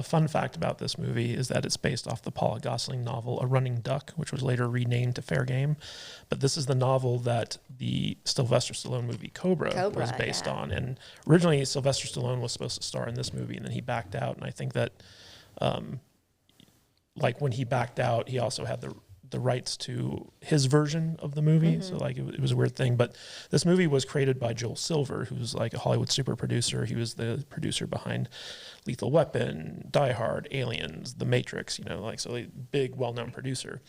fun fact about this movie is that it's based off the Paul Gosling novel A Running Duck, which was later renamed to Fair Game. But this is the novel that the Sylvester Stallone movie Cobra was based on. And originally Sylvester Stallone was supposed to star in this movie, and then he backed out. And I think that like when he backed out, he also had the rights to his version of the movie. So like it was a weird thing. But this movie was created by Joel Silver, who's like a Hollywood super producer. He was the producer behind Lethal Weapon, Die Hard, Aliens, The Matrix, like, so a big, well-known producer.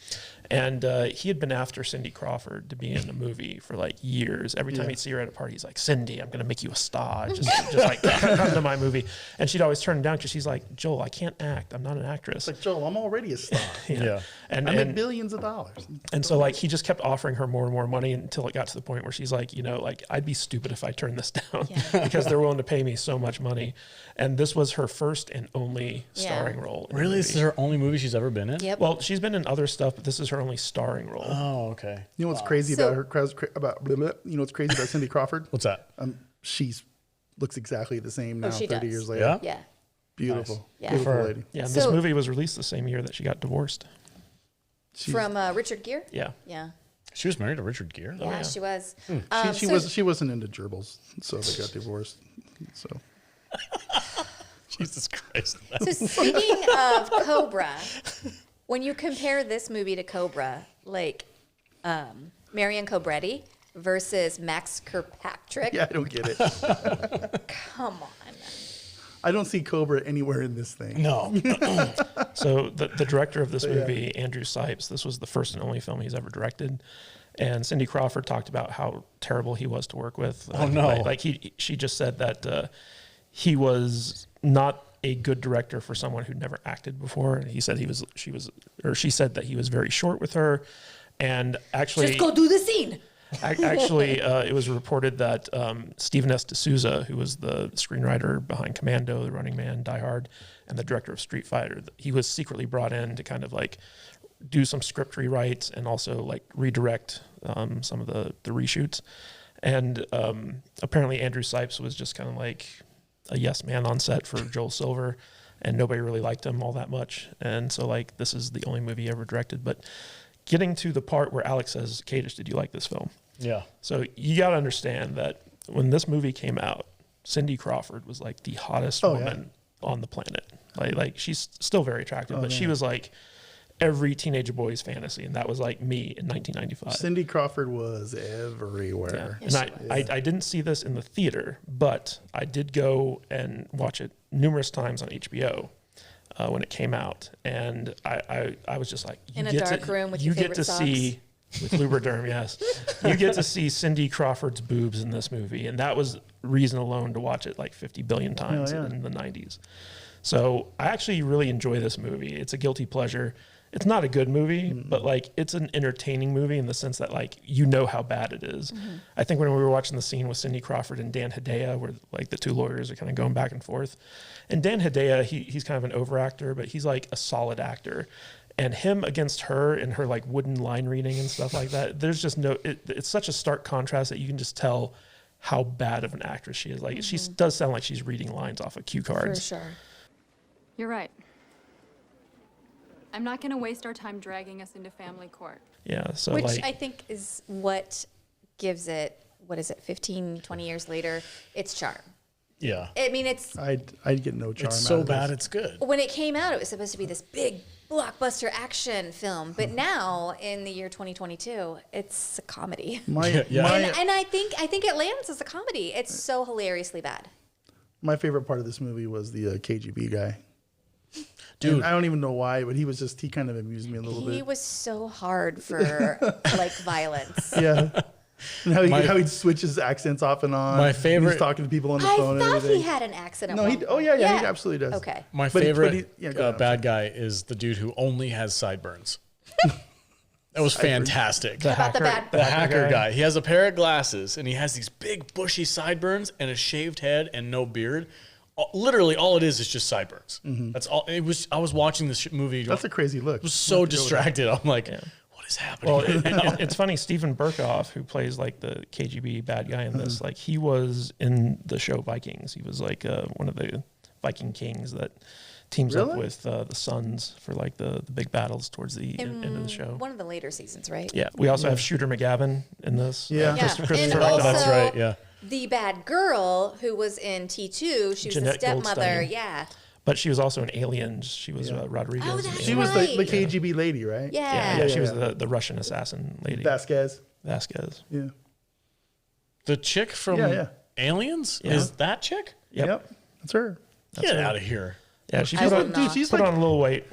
And he had been after Cindy Crawford to be in the movie for like years. Every time he'd see her at a party, he's like, Cindy, I'm going to make you a star. Just like, come to my movie. And she'd always turn him down because she's like, Joel, I can't act. I'm not an actress. It's like, Joel, I'm already a star. And I make billions of dollars. And so like he just kept offering her more and more money until it got to the point where she's like, like I'd be stupid if I turned this down because they're willing to pay me so much money. And this was her first and only starring role. Really? This is her only movie she's ever been in? Yep. Well, she's been in other stuff, but this is her only starring role. Oh, okay. You know what's crazy about her? You know what's crazy about Cindy Crawford? What's that? She's looks exactly the same now, 30 does. years later. Yeah. Beautiful. Nice. Beautiful lady. Yeah, and this movie was released the same year that she got divorced. From Richard Gere? Yeah. Yeah. She was married to Richard Gere? Yeah, she was. She wasn't into gerbils, so they got divorced. So Jesus Christ. So speaking of Cobra, when you compare this movie to Cobra, like Marion Cobretti versus Max Kirkpatrick. Yeah, I don't get it. Come on. I don't see Cobra anywhere in this thing. No. So the director of this movie, Andrew Sipes, this was the first and only film he's ever directed. And Cindy Crawford talked about how terrible he was to work with. Oh, no. She just said that he was not a good director for someone who'd never acted before. He said she said that he was very short with her. And actually, just go do the scene. Actually, it was reported that Stephen S. D'Souza, who was the screenwriter behind Commando, The Running Man, Die Hard, and the director of Street Fighter, he was secretly brought in to kind of like do some script rewrites and also like redirect some of the reshoots. And apparently Andrew Sipes was just kind of like a yes man on set for Joel Silver, and nobody really liked him all that much. And so like this is the only movie he ever directed. But getting to the part where Alex says, Kadish, did you like this film? Yeah. So you got to understand that when this movie came out, Cindy Crawford was like the hottest woman on the planet. Like she's still very attractive, but she was like every teenager boy's fantasy, and that was like me in 1995. Cindy Crawford was everywhere. Yeah. And I didn't see this in the theater, but I did go and watch it numerous times on HBO. When it came out, and I was just like, in a dark room with your favorite socks. See with Lubriderm, yes, you get to see Cindy Crawford's boobs in this movie, and that was reason alone to watch it like 50 billion times in the 90s. So I actually really enjoy this movie. It's a guilty pleasure. It's not a good movie, but like it's an entertaining movie in the sense that like how bad it is. I think when we were watching the scene with Cindy Crawford and Dan Hedaya, where like the two lawyers are kind of going back and forth, and Dan Hedaya, he's kind of an overactor, but he's like a solid actor. And him against her and her like wooden line reading and stuff like that, there's just it's such a stark contrast that you can just tell how bad of an actress she is. Like she does sound like she's reading lines off of cue cards. For sure. You're right. I'm not going to waste our time dragging us into family court. Yeah, so which like, I think is what gives it, 15, 20 years later, its charm. Yeah. I mean, it's... I'd get no charm. It's so bad, it's good. When it came out, it was supposed to be this big blockbuster action film, but now in the year 2022, it's a comedy. And I think it lands as a comedy. It's so hilariously bad. My favorite part of this movie was the KGB guy. Dude, and I don't even know why, but he kind of amused me a little bit. He was so hard for like violence. Yeah. And how he'd switch his accents off and on. My favorite. He's talking to people on the phone. I thought and everything. he had an accent. No, he absolutely does. Okay. My favorite bad guy is the dude who only has sideburns. That was fantastic. The hacker guy. He has a pair of glasses and he has these big bushy sideburns and a shaved head and no beard. Literally, all it is just sideburns. That's all. It was. I was watching this movie. That's a crazy look. I was so distracted. I'm like, what is happening? Well, it's funny. Stephen Burkoff, who plays like the KGB bad guy in this, like he was in the show Vikings. He was like one of the Viking kings that teams up with the Suns for like the big battles towards the end of the show. One of the later seasons, right? Yeah. We also have Shooter McGavin in this. Yeah. And also, that's right. Yeah. the bad girl who was in T2, she was Jeanette the stepmother. Goldstein. Yeah. But she was also in Aliens. She was Rodriguez. Oh, that's She was right. the KGB lady, right? Yeah. She was the Russian assassin lady. Vasquez. Yeah. The chick from Aliens is that chick? Yep. That's her. Get out of here. Yeah, she I put, would on, not. she's put like- on a little weight.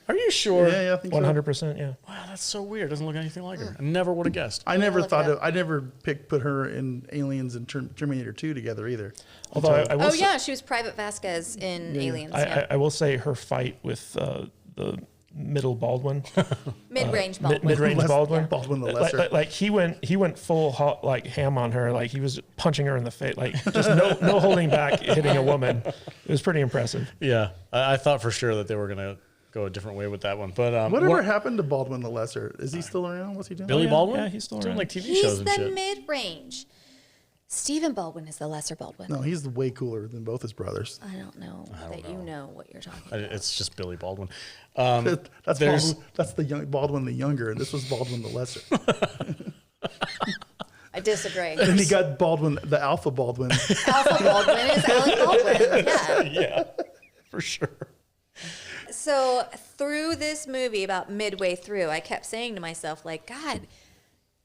Are you sure? Yeah, I think so. 100%, yeah. Wow, that's so weird. Doesn't look anything like her. I never would have guessed. I never look thought it up. I never put her in Aliens and Terminator 2 together either. Although I will Oh, say, yeah, she was Private Vasquez in Aliens. I will say her fight with the middle Baldwin, Mid-range Baldwin. mid-range Baldwin, Baldwin the Lesser. like he went full ham on her, like he was punching her in the face, like just no holding back, hitting a woman. It was pretty impressive. Yeah, I thought for sure that they were gonna go a different way with that one. But Whatever happened to Baldwin the Lesser? Is he still around? What's he doing? Billy Baldwin? Yeah, he's still doing around. like TV He's shows and the shit. mid-range. Stephen Baldwin is the lesser Baldwin. No, he's way cooler than both his brothers. I don't know you know what you're talking about. It's just Billy Baldwin. That's there's- that's the young Baldwin the younger, and this was Baldwin the Lesser. I disagree. And he got Baldwin, the Alpha Baldwin. Alpha Baldwin is Alec Baldwin. Yeah. Yeah, for sure. So through this movie, about midway through, I kept saying to myself, like, God,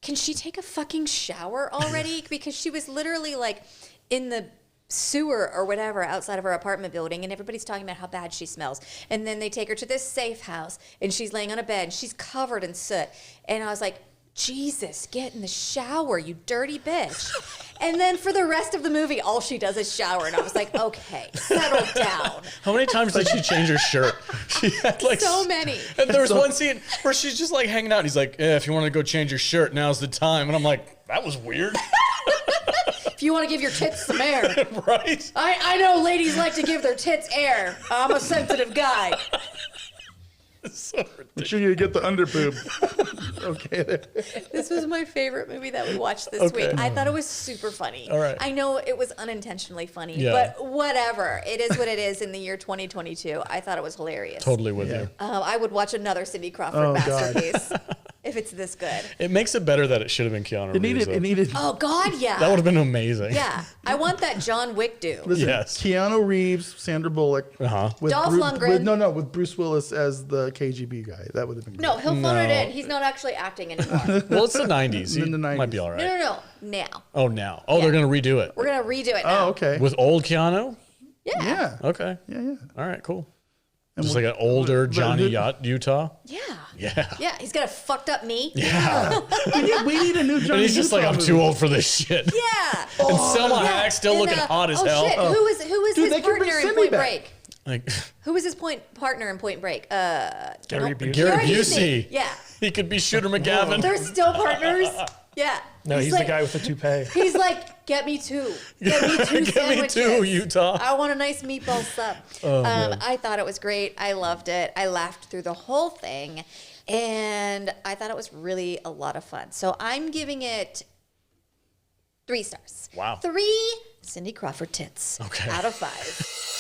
can she take a fucking shower already? Because she was literally like in the sewer or whatever outside of her apartment building, and everybody's talking about how bad she smells. And then they take her to this safe house, and she's laying on a bed, and she's covered in soot. And I was like, Jesus, get in the shower, you dirty bitch. And then for the rest of the movie, all she does is shower. And I was like, okay, settle down. How many times did she change her shirt? She had like So many. And there was one scene where she's just like hanging out. And he's like, if you want to go change your shirt, now's the time. And I'm like, that was weird. If you want to give your tits some air. Right? I know ladies like to give their tits air. I'm a sensitive guy. So ridiculous. Make sure you get the underboob. Okay. There. This was my favorite movie that we watched this week. I thought it was super funny. All right. I know it was unintentionally funny, Yeah. but whatever. It is what it is in the year 2022. I thought it was hilarious. Totally with you. I would watch another Cindy Crawford Oh, God. masterpiece if it's this good. It makes it better that it should have been Keanu It Reeves. needed. though. It needed. Oh, God, yeah. That would have been amazing. Yeah. I want that John Wick do. Listen, Yes. Keanu Reeves, Sandra Bullock, with Dolph Lundgren. with Bruce Willis as the KGB guy. That would have been great. No, he'll phone it in. He's not actually acting anymore. Well, it's the 90s. In the 90s. Might be all right. No. Now. Oh, now. Oh, they're going to redo it. We're going to redo it now. Oh, okay. With old Keanu? Yeah. Okay. Yeah. All right, cool. Just like an older Johnny Utah? Yeah. Yeah. Yeah, he's got a fucked up knee. Yeah. we need a new Johnny. And he's just like, Utah I'm movie. too old for this shit. Yeah. And Selma Yeah. Hayek still And, looking hot as hell. Shit. Who was Dude, his they could bring partner in Cindy Point back. Break? Like Who was his partner in Point Break? Gary Busey. Gary Busey. Busey. Yeah. He could be Shooter McGavin. They're still partners. Yeah. No, he's like, the guy with the toupee. He's like, get me two. Get me two Get me sandwiches. too, Utah. I want a nice meatball sub. I thought it was great. I loved it. I laughed through the whole thing. And I thought it was really a lot of fun. So I'm giving it 3 stars. Wow. 3 Cindy Crawford tits Okay. out of 5.